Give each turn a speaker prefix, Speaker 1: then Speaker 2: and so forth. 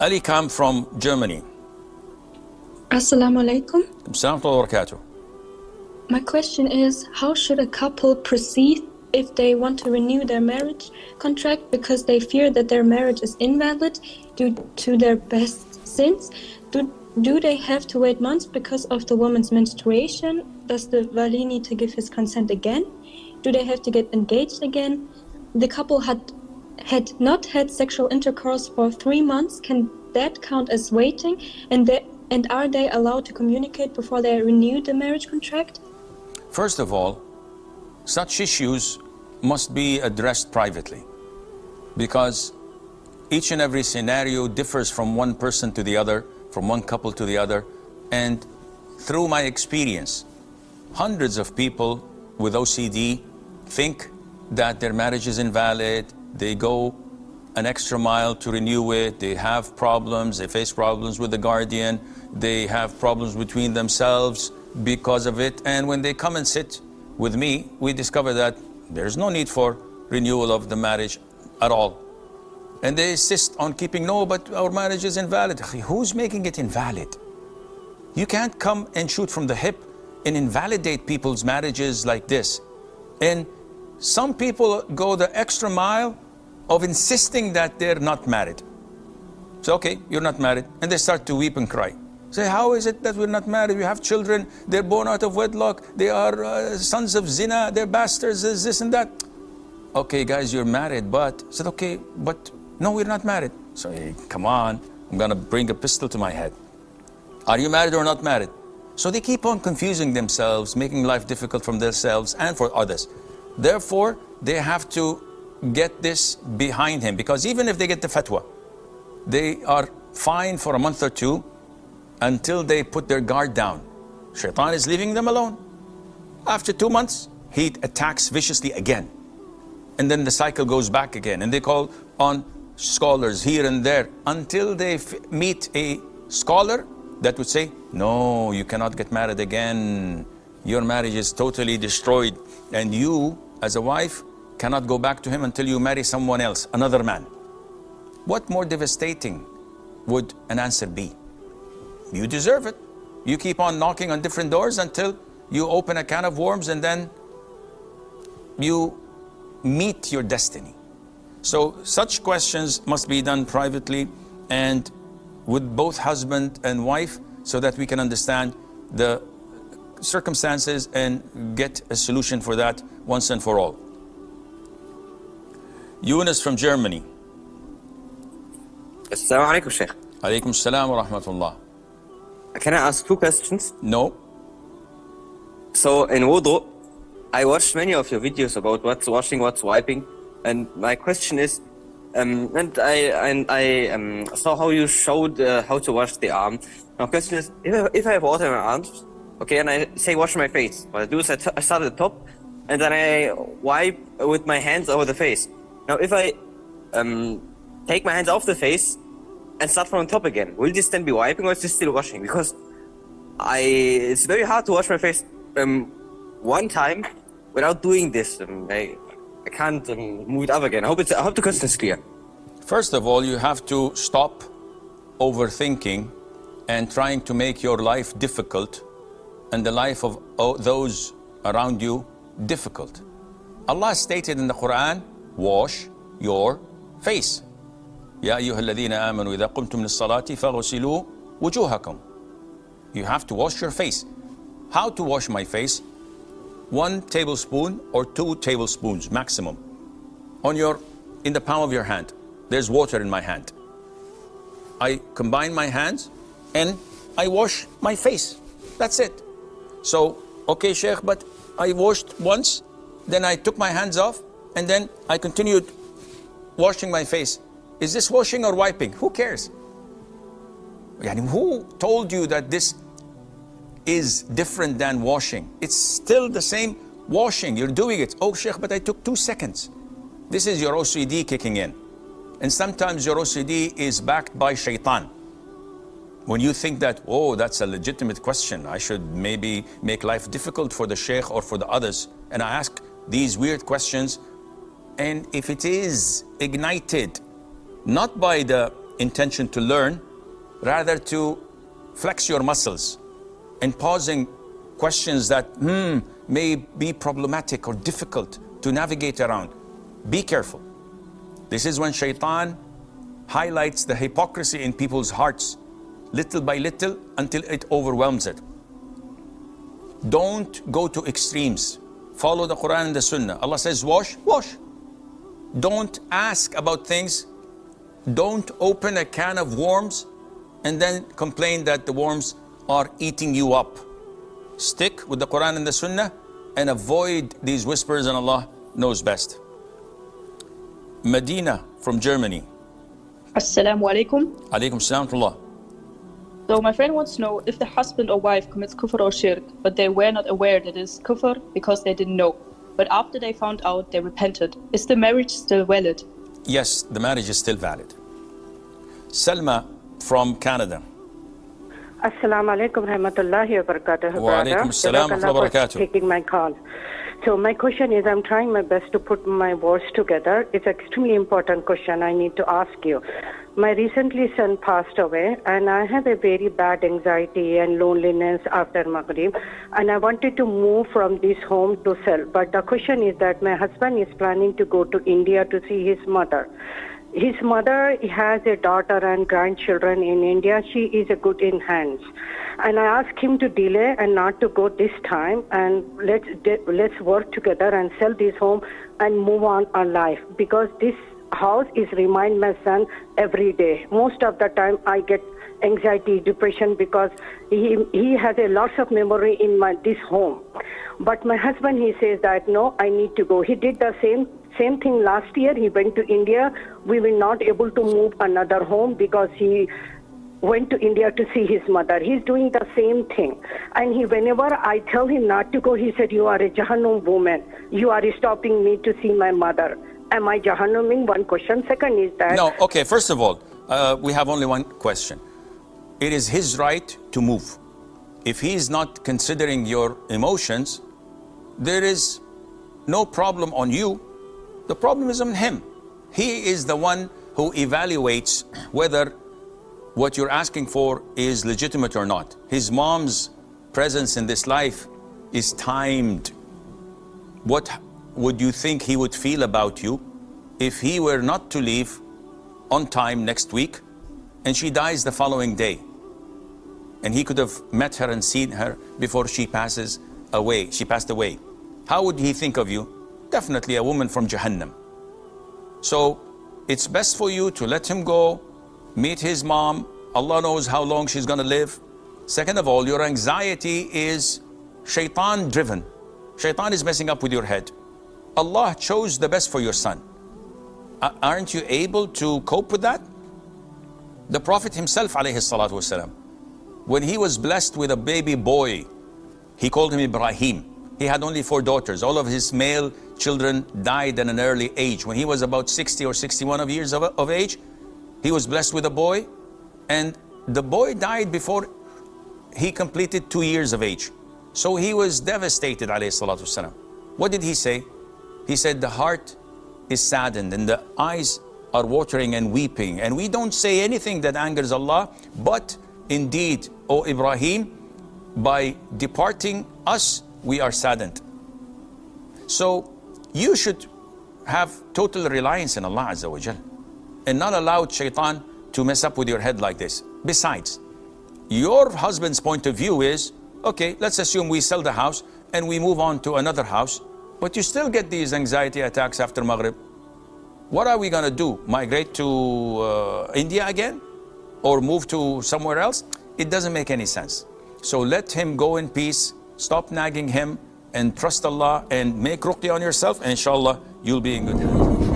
Speaker 1: Ali Kam from Germany.
Speaker 2: Assalamu alaikum.
Speaker 1: Assalamu alaikum wa barakatuh.
Speaker 2: My question is, how should a couple proceed if they want to renew their marriage contract because they fear that their marriage is invalid due to their past sins? Do they have to wait months because of the woman's menstruation? Does the wali need to give his consent again? Do they have to get engaged again? The couple had not had sexual intercourse for 3 months. Can that count as waiting? And are they allowed to communicate before they renew the marriage contract?
Speaker 1: First of all, such issues must be addressed privately, because each and every scenario differs from one person to the other, from one couple to the other. And through my experience, hundreds of people with OCD think that their marriage is invalid. They go an extra mile to renew it. They have problems. They face problems with the guardian. They have problems between themselves because of it. And when they come and sit with me, we discover that there's no need for renewal of the marriage at all. And they insist on keeping, no, but our marriage is invalid. Who's making it invalid? You can't come and shoot from the hip and invalidate people's marriages like this. And some people go the extra mile of insisting that they're not married. So, okay, you're not married. And they start to weep and cry. Say, how is it that we're not married? We have children, they're born out of wedlock, they are sons of zina, they're bastards, this and that. Okay, guys, you're married, but, I said, okay, but no, we're not married. So, hey, come on, I'm gonna bring a pistol to my head. Are you married or not married? So they keep on confusing themselves, making life difficult for themselves and for others. Therefore, they have to get this behind him, because even if they get the fatwa, they are fine for a month or two until they put their guard down. Shaitan is leaving them alone. After 2 months, he attacks viciously again. And then the cycle goes back again. And they call on scholars here and there until they meet a scholar that would say, no, you cannot get married again. Your marriage is totally destroyed. And you, as a wife, cannot go back to him until you marry someone else, another man. What more devastating would an answer be? You deserve it. You keep on knocking on different doors until you open a can of worms, and then you meet your destiny. So such questions must be done privately and with both husband and wife, so that we can understand the circumstances and get a solution for that once and for all. Yunus from Germany.
Speaker 3: Assalamu alaikum, Sheikh.
Speaker 1: Alaikum salam wa rahmatullah.
Speaker 3: Can I ask 2 questions?
Speaker 1: No.
Speaker 3: So in wudu, I watched many of your videos about what's washing, what's wiping, and my question is, and I saw how you showed how to wash the arm. My question is, if I have water in my arms, okay, and I say wash my face, what I do is I start at the top, and then I wipe with my hands over the face. Now, if I take my hands off the face and start from the top again, will this then be wiping, or is this still washing? Because it's very hard to wash my face one time without doing this. I can't move it up again. I hope the question is clear.
Speaker 1: First of all, you have to stop overthinking and trying to make your life difficult and the life of those around you difficult. Allah stated in the Qur'an, wash your face. يا أيها الذين آمنوا إذا قمتم للصلاة فاغسلوا وجوهكم. You have to wash your face. How to wash my face? 1 tablespoon or 2 tablespoons maximum. In the palm of your hand, there's water in my hand. I combine my hands and I wash my face. That's it. So, okay, Sheikh, but I washed once, then I took my hands off, and then I continued washing my face. Is this washing or wiping? Who cares? Who told you that this is different than washing? It's still the same washing. You're doing it. Oh, Sheikh, but I took 2 seconds. This is your OCD kicking in. And sometimes your OCD is backed by shaitan. When you think that, oh, that's a legitimate question, I should maybe make life difficult for the Sheikh or for the others, and I ask these weird questions, and if it is ignited not by the intention to learn, rather to flex your muscles and pausing questions that may be problematic or difficult to navigate around. Be careful. This is when shaitan highlights the hypocrisy in people's hearts, little by little, until it overwhelms it. Don't go to extremes. Follow the Qur'an and the Sunnah. Allah says, wash, wash. Don't ask about things. Don't open a can of worms and then complain that the worms are eating you up. Stick with the Qur'an and the Sunnah and avoid these whispers, and Allah knows best. Medina from Germany.
Speaker 4: Assalamu alaikum.
Speaker 1: Alaikum salam wa rahmatullah.
Speaker 4: So my friend wants to know if the husband or wife commits kufr or shirk, but they were not aware that it is kufr because they didn't know. But after they found out, they repented. Is the marriage still valid?
Speaker 1: Yes, the marriage is still valid. Salma from Canada.
Speaker 5: Assalamu alaikum rahmatullahi wa barakatuh.
Speaker 1: Wa alaikum assalam wa rahmatullahi wa barakatuh.
Speaker 5: Taking my call. So my question is, I'm trying my best to put my words together. It's an extremely important question I need to ask you. My recently son passed away, and I have a very bad anxiety and loneliness after Maghrib, and I wanted to move from this home to sell. But the question is that my husband is planning to go to India to see his mother. His mother has a daughter and grandchildren in India. She is a good in hands. And I asked him to delay and not to go this time, and let's work together and sell this home and move on our life, because this house is remind my son every day. Most of the time I get anxiety, depression, because he has a lots of memory in this home. But my husband, he says that no, I need to go. He did the same thing last year. He went to India. We were not able to move another home because he went to India to see his mother. He's doing the same thing. And whenever I tell him not to go, he said, you are a Jahannam woman. You are stopping me to see my mother. Am I Jahannaming? One question. Second is that...
Speaker 1: No, okay, first of all, we have only one question. It is his right to move. If he is not considering your emotions, there is no problem on you. The problem is on him. He is the one who evaluates whether what you're asking for is legitimate or not. His mom's presence in this life is timed. What would you think he would feel about you if he were not to leave on time next week and she dies the following day? And he could have met her and seen her before she passes away. She passed away. How would he think of you? Definitely a woman from Jahannam. So it's best for you to let him go, meet his mom. Allah knows how long she's going to live. Second of all, your anxiety is shaitan driven. Shaitan is messing up with your head. Allah chose the best for your son. Aren't you able to cope with that? The Prophet himself, alayhi salatu wasalam, when he was blessed with a baby boy, he called him Ibrahim. He had only 4 daughters. All of his male children died at an early age. When he was about 60 or 61 years of age, he was blessed with a boy, and the boy died before he completed 2 years of age. So he was devastated, alayhi salatu wasalam. What did he say? He said, the heart is saddened and the eyes are watering and weeping. And we don't say anything that angers Allah, but indeed, O Ibrahim, by departing us, we are saddened. So you should have total reliance in Allah Azza wa Jal and not allow shaitan to mess up with your head like this. Besides, your husband's point of view is, okay, let's assume we sell the house and we move on to another house, but you still get these anxiety attacks after Maghrib. What are we going to do? Migrate to India again? Or move to somewhere else? It doesn't make any sense. So let him go in peace, stop nagging him, and trust Allah and make ruqya on yourself, and inshallah you'll be in good hands.